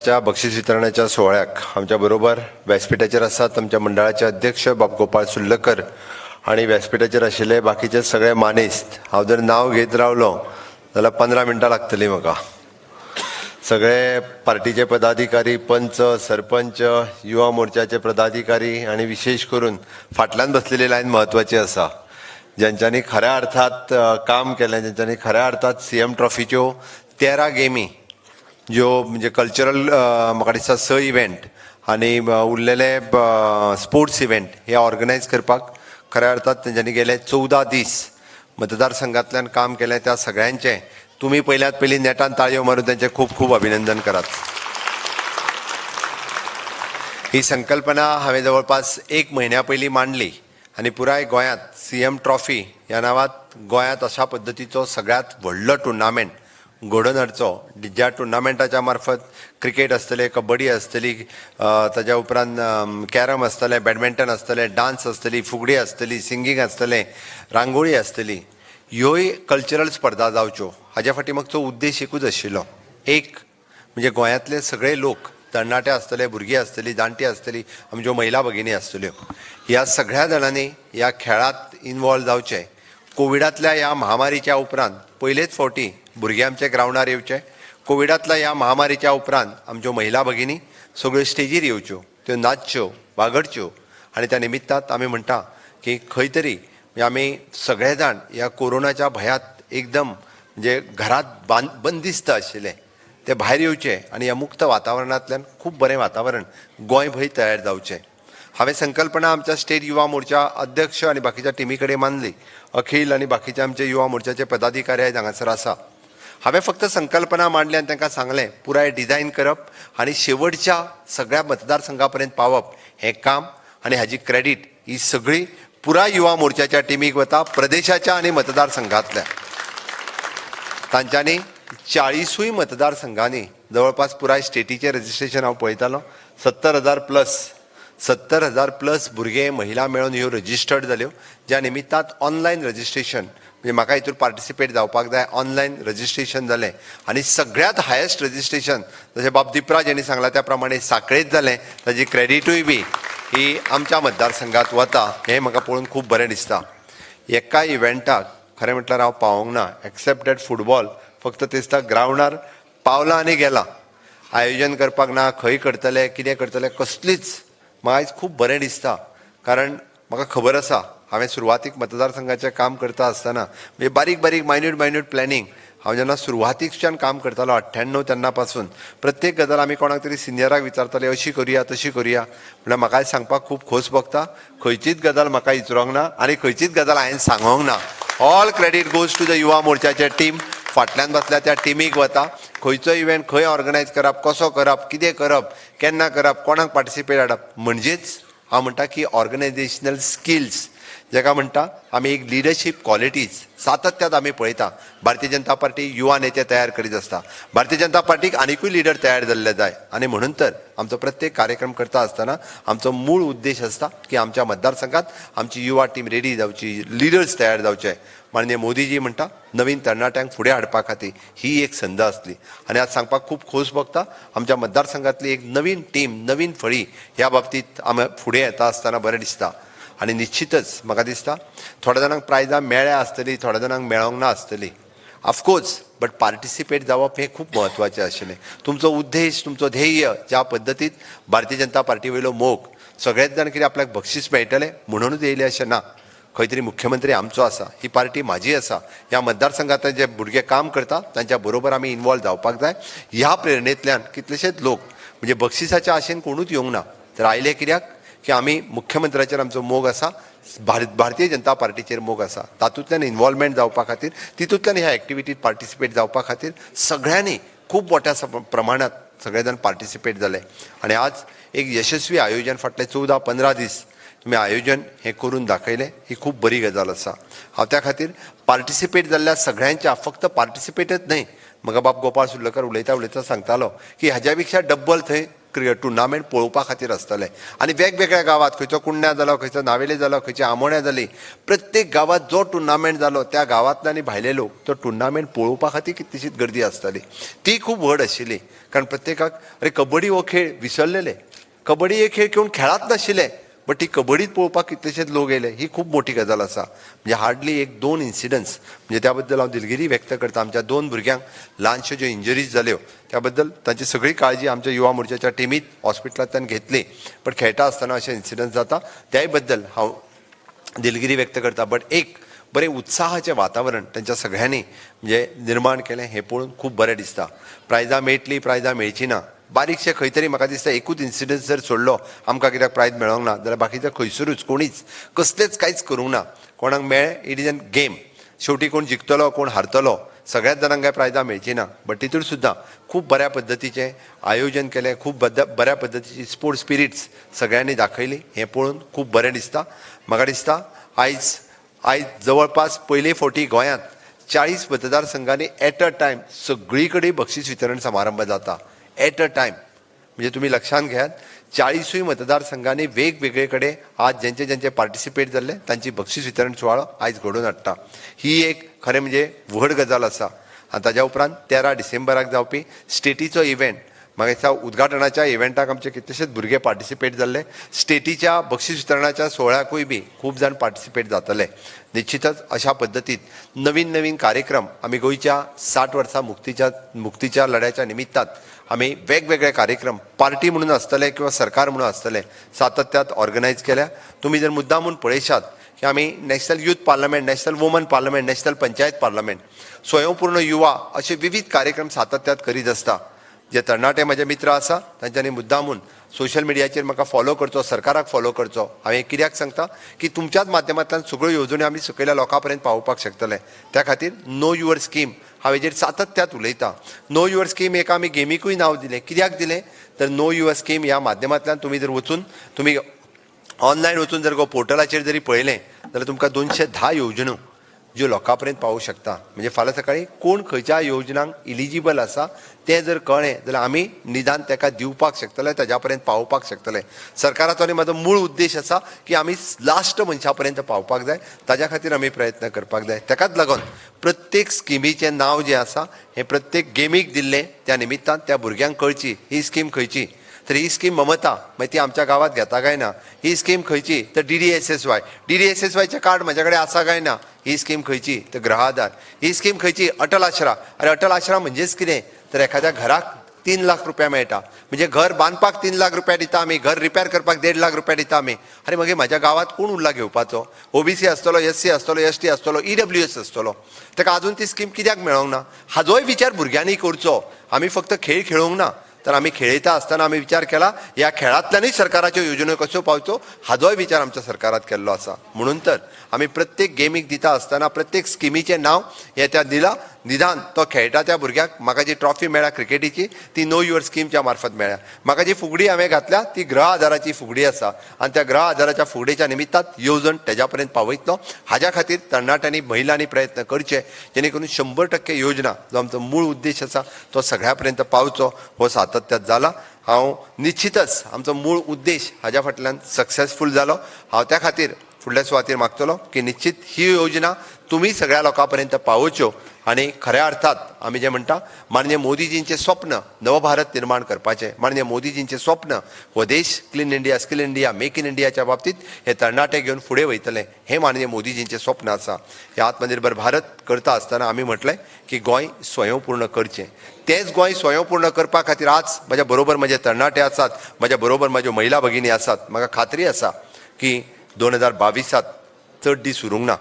आजच्या बक्षीस वितरणाच्या सोहळ्याक आमच्या बरोबर व्यासपीठाचेर आसात आमच्या मंडळाचे अध्यक्ष बाब गोपाळ सुर्लकर आणि व्यासपीठाचेर आशिल्ले बाकीचे सगळे मानेस्त. हांव जर नांव घेत रावलो जाल्यार 15 मिनटां लागतलीं म्हाका. सगळे पार्टीचे पदाधिकारी, पंच, सरपंच, युवा मोर्चाचे पदाधिकारी आणि विशेष करून फाटल्यान बसलेली लायन म्हत्वाची आसा, ज्यांच्यांनी खऱ्या अर्थात काम केलें, ज्यांच्यांनी खऱ्या अर्थात सीएम ट्रॉफीच्यो 13 गेमी ज्यो म्हणजे कल्चरल म्हाका दिसता 6 इव्हेंट आनी उरलेले स्पोर्ट्स इव्हेंट हे ऑर्गनायज करपाक खऱ्या अर्थात तेंच्यांनी गेले 14 दीस मतदारसंघांतल्यान काम केलें. त्या सगळ्यांचें तुम्ही पहिल्यात पहिली नेटान ताळयो मारून त्यांचे खूप खूप अभिनंदन करात. ही संकल्पना हांवें जवळपास 1 म्हयन्या पयलीं मांडली आनी पुराय गोंयांत सीएम ट्रॉफी ह्या नांवांत गोंयांत अशा पद्दतीचो सगळ्यात व्हडलो टुर्नामेंट घडोवन हाडचो, ज्या टुर्नामेंटाच्या मार्फत क्रिकेट आसतले, कबड्डी आसतली, ताच्या उपरांत कॅरम आसतलें, बॅडमिंटन आसतलें, डान्स आसतली, फुगडी आसतली, सिंगींग आसतलें, रांगोळी आसतली, ह्योय कल्चरल स्पर्धा जावच्यो. हाज्या फाटी मागचो उद्देश एकूच आशिल्लो, एक म्हणजे गोंयांतले सगळे लोक, तरणाटे आसतले, भुरगीं आसतलीं, जाणटी आसतलीं, आमच्यो महिला भगिनी आसतल्यो, ह्या सगळ्या जाणांनी ह्या खेळांत इनवॉल्व जावचे. कोविडांतल्या ह्या महामारीच्या उपरांत पयलेच फावटी भुरगे आमचे ग्रावंडार येवचे. कोविडांतल्या ह्या महामारीच्या उपरांत आमच्यो महिला भगिनी सगळ्यो स्टेजीर येवच्यो, त्यो नाचच्यो, वागडच्यो. आनी त्या निमित्तांत आमी म्हणटा की खंय तरी आमी सगळे जाण ह्या कोरोनाच्या भयांत एकदम म्हणजे घरांत बंदिस्त आशिल्ले ते भायर येवचे आनी ह्या मुक्त वातावरणांतल्यान खूब बरें वातावरण गोंयभर तयार जावचें. हांवें संकल्पना आमच्या स्टेट युवा मोर्चा अध्यक्ष आनी बाकीच्या टिमी कडेन मांडली. अखिल आनी बाकीचे आमचे युवा मोर्चाचे पदाधिकारी आयज हांगासर आसा. हांवें फक्त संकल्पना मांडली आनी तांकां सांगलें पुराय डिझायन करप आनी शेवटच्या सगळ्या मतदारसंघा पर्यंत पावप हें काम, आनी हाजी क्रेडीट ही सगळी पुराय युवा मोर्चाच्या टिमीक वता, प्रदेशाच्या आनी मतदारसंघांतल्या. तांच्यांनी 40 मतदारसंघांनी जवळपास पुराय स्टेटीचें रजिस्ट्रेशन हांव पळयतालो, 70,000 प्लस भुरगे महिला मेळून ह्यो रजिस्टर्ड जाल्यो, ज्या निमित्तांत ऑनलायन रजिस्ट्रेशन म्हणजे म्हाका हितूर पार्टिसिपेट जावपाक जाय, ऑनलायन रजिस्ट्रेशन जालें. आनी सगळ्यांत हायेस्ट रजिस्ट्रेशन जशें बाब दिपराज हांणी सांगलां त्या प्रमाणे साखळेंत जालें. ताजी क्रेडिटूय बी ही आमच्या मतदारसंघात वता, हें म्हाका पळोवन खूब बरें दिसता. एका इव्हेंटाक खरें म्हटल्यार हांव पावोंक ना, एक्सेप्ट दॅट फुटबॉल फक्त ते दिसता ग्रावंडार पावला आनी गेला. आयोजन करपाक ना, खंय करतले, कितें करतले, कसलीच. म्हाका आयज खूब बरें दिसता, कारण म्हाका खबर आसा हांवें सुरवातीक मतदारसंघाचें काम करता आसतना म्हणजे बारीक बारीक मायन्यूट प्लॅनिंग हांव जेन्ना सुरवातीकच्यान काम करतालो 98 तेन्ना पासून प्रत्येक गजाल आमी कोणाक तरी सिनियराक विचारताले, अशी करुया तशी करुया. म्हळ्यार म्हाका सांगपाक खूब खोस भोगता, खंयचीच गजाल म्हाका विचारूंक ना आनी खंयचीच गजाल हांवें सांगोंक ना. All credit goes to the युवा मोर्चाचे टीम. फाटल्यान बसल्या त्या टिमीक वता. खंयचो इव्हेंट खंय ऑर्गनायज करप, कसो करप, कितें करप, केन्ना करप, कोणाक पार्टिसिपेट हाडप, म्हणजेच हांव म्हणटा की ऑर्गनायजेशनल स्किल्स जाका म्हणटा आमी एक लिडरशीप क्वॉलिटीज सातत्यात आमी पळयता. भारतीय जनता पार्टी युवा नेते तयार करीत आसता. भारतीय जनता पार्टीक आनिकूय लिडर तयार जाल्ले जाय आनी म्हणून तर आमचो प्रत्येक कार्यक्रम करता आसतना आमचो मूळ उद्देश आसता की आमच्या मतदारसंघात आमची युवा टीम रेडी जावची, लिडर्स तयार जावचे. माननीय मोदीजी म्हणटा नवीन तरणाट्यांक फुडें हाडपा खातीर ही एक संद आसली. आनी आज सांगपाक खूब खोस भोगता, आमच्या मतदारसंघातली एक नवीन टीम, नवीन फळी ह्या बाबतींत आमी फुडें येता आसतना बरें दिसता. आनी निश्चितच म्हाका दिसता थोड्या जाणांक प्रायजां मेळ्ळ्या आसतलीं, थोड्या जाणांक मेळोंक ना आसतलीं. ऑफकोर्स, बट पार्टिसिपेट जावप हें खूब म्हत्वाचें आशिल्लें. तुमचो उद्देश, तुमचो ध्येय, ज्या पद्दतीत भारतीय जनता पार्टी वयलो मोग, सगळेच जाण कितें आपल्याक बक्षीस मेळटलें म्हणूनच येयलें अशें ना. खंय तरी मुख्यमंत्री आमचो आसा, ही पार्टी म्हाजी आसा. ह्या मतदारसंघांत जे भुरगे काम करता तांच्या बरोबर आमी इनवॉल्व जावपाक जाय. ह्या प्रेरणेंतल्यान कितलेशेच लोक म्हणजे बक्षिसाच्या आशेन कोणूच येवंक ना, तर आयले कित्याक की आमी मुख्यमंत्र्याचेर आमचो मोग आसा, भारतीय जनता पार्टीचेर मोग आसा. तातूंतल्यान इनवॉल्वमेंट जावपा खातीर, तितूंतल्यान ह्या एक्टिविटीत पार्टिसिपेट जावपा खातीर सगळ्यांनी खूब मोठ्या प्रमाणात सगळे जाण पार्टिसिपेट जाले. आनी आज एक यशस्वी आयोजन फाटले 14-15 दीस तुमी आयोजन हें करून दाखयलें, ही खूब बरी गजाल आसा. हांव त्या खातीर पार्टिसिपेट जाल्ल्या सगळ्यांच्या, फक्त पार्टिसिपेटच न्हय, म्हाका बाब गोपाळ सुर्लकर उलयता सांगतालो की हाज्या पेक्षा डब्बल थंय टुर्नामेंट पळोवपा खातीर आसतले आनी वेगवेगळ्या गांवांत खंयचो कुंड्या जालो खंयचो नावेली जालो खंयची आमोण्या जाली प्रत्येक गांवांत जो टुर्नामेंट जालो त्या गांवांतले आनी भायले लोक तो टुर्नामेंट पळोवपा खातीर कितलीशीच गर्दी आसताली ती खूब व्हड आशिल्ली कारण प्रत्येकाक अरे कबड्डी हो खेळ विसरलेले कबड्डी हे खेळ कोण खेळत नाशिल्ले बट ती कबड्डीत पळोवपाक कितलेशेच लोक येयले ही खूब मोठी गजाल आसा म्हणजे हार्डली 1-2 इन्सिडंट्स म्हणजे त्या बद्दल हांव दिलगिरी व्यक्त करता आमच्या 2 भुरग्यांक ल्हानश्यो ज्यो इंजरीज जाल्यो त्या बद्दल तांची सगळी काळजी आमच्या युवा मोर्चाच्या टिमीत हॉस्पिटलांतल्यान घेतली पण खेळटा आसतना अशे इन्सिडंट्स जाता त्याय बद्दल हांव दिलगिरी व्यक्त करता बट एक बरें उत्साहाचें वातावरण तांच्या सगळ्यांनी म्हणजे निर्माण केलें हें पळोवन खूब बरें दिसता प्रायजां मेळटलीं प्रायजां मेळची ना बारीकशे खंय तरी म्हाका दिसता एकूच इन्सिडंट जर सोडलो आमकां कित्याक प्रायज मेळोंक ना जाल्यार बाकीचे खंयसरूच कोणीच कसलेच कांयच करूंक ना कोणाक मेळ्ळें इट इज एन गेम शेवटी कोण जिखतलो कोण हारतलो सगळ्याच जाणांक काय प्रायजां मेळची ना बट तितूर सुद्दां खूब बऱ्या पद्दतीचें आयोजन केलें खूब बऱ्या पद्दतीची स्पोर्ट्स स्पिरिट्स सगळ्यांनी दाखयली हें पळोवन खूब बरें दिसता म्हाका दिसता आयज जवळपास पयले फावटी गोंयांत 40 मतदारसंघांनी एट अ टायम सगळी कडेन बक्षीस वितरण समारंभ जाता एट अ टायम म्हणजे तुम्ही लक्षात घेयात 40 मतदारसंघांनी वेगवेगळे कडेन आज ज्यांचे ज्यांचे पार्टिसिपेट जाल्ले तांची बक्षीस वितरण सुवाळो आयज घडोवन हाडटा ही एक खरें म्हणजे व्हड गजाल आसा आनी ताज्या उपरांत 13 डिसेंबराक जावपी स्टेटीचो इव्हेंट म्हाका दिसता उद्घाटनाच्या इव्हेंटाक आमचे कितलेशेच भुरगे पार्टिसिपेट जाल्ले स्टेटीच्या बक्षीस वितरणाच्या सोहळ्याकूय बी खूब जाण पार्टिसिपेट जातले निश्चितच अशा पद्दतीत नवीन नवीन कार्यक्रम आमी गोंयच्या 60 वर्सां मुक्तीच्या लढ्याच्या निमित्तान आमी वेगवेगळे कार्यक्रम पार्टी म्हणून आसतले किंवा सरकार म्हणून आसतले सातत्यात ऑर्गनायज केल्या तुम्ही जर मुद्दामून पळयशात की आमी national youth parliament national woman parliament national panchayat parliament स्वयंपूर्ण युवा असे विविध कार्यक्रम सातत्यात करीत आसता जे तरणाटे म्हजे मित्र आसा तांच्यांनी मुद्दामून सोशल मिडियाचेर म्हाका फॉलो करचो सरकाराक फॉलो करचो हांवें कित्याक सांगता की तुमच्याच माध्यमांतल्यान सगळ्यो येवजण्यो आमी सकयल्या लोकां पर्यंत पावोवपाक शकतले त्या खातीर नो युअर स्कीम हांव हेजेर सातत्यात उलयतां नो युअर स्कीम एक आमी गेमीकूय नांव दिलें कित्याक दिलें तर नो युअर स्कीम ह्या माध्यमांतल्यान तुमी जर वचून तुमी ऑनलायन वचून जर पोर्टलाचेर जरी पळयलें जाल्यार तुमकां 210 येवजण्यो ज्यो लोकां पर्यंत पावूंक शकता म्हणजे फाल्यां सकाळीं कोण खंयच्या योजनांक इलिजिबल आसा तें जर कळ्ळें जाल्यार आमी निदान ताका दिवपाक शकतले ताज्या पर्यंत पावोवपाक शकतले सरकाराचो आनी म्हाजो मूळ उद्देश आसा की आमी लास्ट मनशा पर्यंत पावपाक जाय ताज्या खातीर आमी प्रयत्न करपाक जाय ताकाच लागून प्रत्येक स्किमीचें नांव जें आसा हें प्रत्येक गेमीक दिल्लें त्या निमित्तान त्या भुरग्यांक कळची ही स्कीम खंयची तर ही स्कीम ममता मागीर ती आमच्या गांवांत घेता काय ना ही स्कीम खंयची तर DDSSYचें कार्ड म्हजे कडेन आसा काय ना ही स्कीम खंयची तर गृह आधार ही स्कीम खंयची अटल आश्रा अरे अटल आश्रा म्हणजेच कितें तर एखाद्या घराक 3 लाख रुपया मेळटा म्हणजे घर बांदपाक 3 लाख रुपया दिता आमी घर रिपेर करपाक 1.5 लाख रुपया दिता आमी अरे मागीर म्हाज्या गांवांत कोण उरला घेवपाचो OBC आसतलो SC आसतलो ST आसतलो EWS आसतलो ताका अजून ती स्कीम कित्याक मेळोंक ना हाजोय विचार भुरग्यांनी करचो आमी फक्त खेळ खेळोंक ना तर आमी खेळयता आसतना आमी विचार केला ह्या खेळांतल्यानूय सरकाराच्यो येवजण्यो कश्यो पावच्यो हाजोय विचार आमच्या सरकारात केल्लो आसा म्हणून तर आमी प्रत्येक गेमीक दिता आसतना प्रत्येक स्किमीचें नांव हें त्या दिला निदान तो खेळटा त्या भुरग्याक म्हाका जी ट्रॉफी मेळ्ळ्या क्रिकेटीची ती नो युअर स्कीमच्या मार्फत मेळ्ळ्या म्हाका जी फुगडी हांवें घातल्या ती गृह आधाराची फुगडी आसा आनी त्या गृह आधाराच्या फुगडेच्या निमित्तान येवजण तेज्या पर्यंत पावयतलो हाज्या खातीर तरणाट्यांनी महिलांनी प्रयत्न करचे जेणे करून 100% योजना जो आमचो मूळ उद्देश आसा तो सगळ्या पर्यंत पावचो हो सातत्यात जाला हांव निश्चितच आमचो मूळ उद्देश हाज्या फाटल्यान सक्सेसफूल जालो हांव त्या खातीर फुडल्या सुवातेर मागतलो की निश्चित ही योजना तुम्ही सगळ्या लोकां पर्यंत पावोवच्यो आनी खऱ्या अर्थात आमी जे म्हणटा माननीय मोदीजींचें स्वप्न नवभारत निर्माण करपाचें माननीय मोदीजींचें स्वप्न हो देश clean India skill India make in इंडियाच्या बाबतीत हे तरणाटे घेवन फुडें वयतले हें माननीय मोदीजींचें स्वप्न आसा हे आत्मनिर्भर भारत करता आसतना आमी म्हटलें की गोंय स्वयंपूर्ण करचें तेंच गोंय स्वयंपूर्ण करपा खातीर आज म्हज्या बरोबर म्हजे तरणाटे आसात म्हज्या बरोबर म्हाज्यो महिला भगिनी आसात म्हाका खात्री आसा की 2022 चड दीस उरूंक ना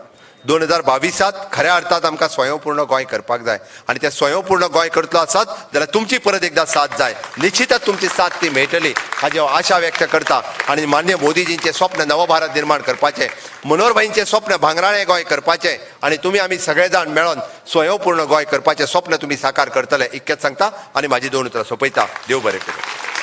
2022 खऱ्या अर्थात आमकां स्वयंपूर्ण गोंय करपाक जाय आनी ते स्वयंपूर्ण गोंय करतलो आसात जाल्यार तुमची परत एकदा साथ जाय निश्चितच तुमची साथ ती मेळटली हाची हांव आशा व्यक्त करता आनी माननीय मोदीजींचें स्वप्न नवभारत निर्माण करपाचें मनोहरभाईंचें स्वप्न भांगराळें गोंय करपाचें आनी तुमी आमी सगळे जाण मेळोन स्वयंपूर्ण गोंय करपाचें स्वप्न तुमी साकार करतले इतकेंच सांगता आनी म्हाजी 2 उतरां सोंपयता देव बरें करूं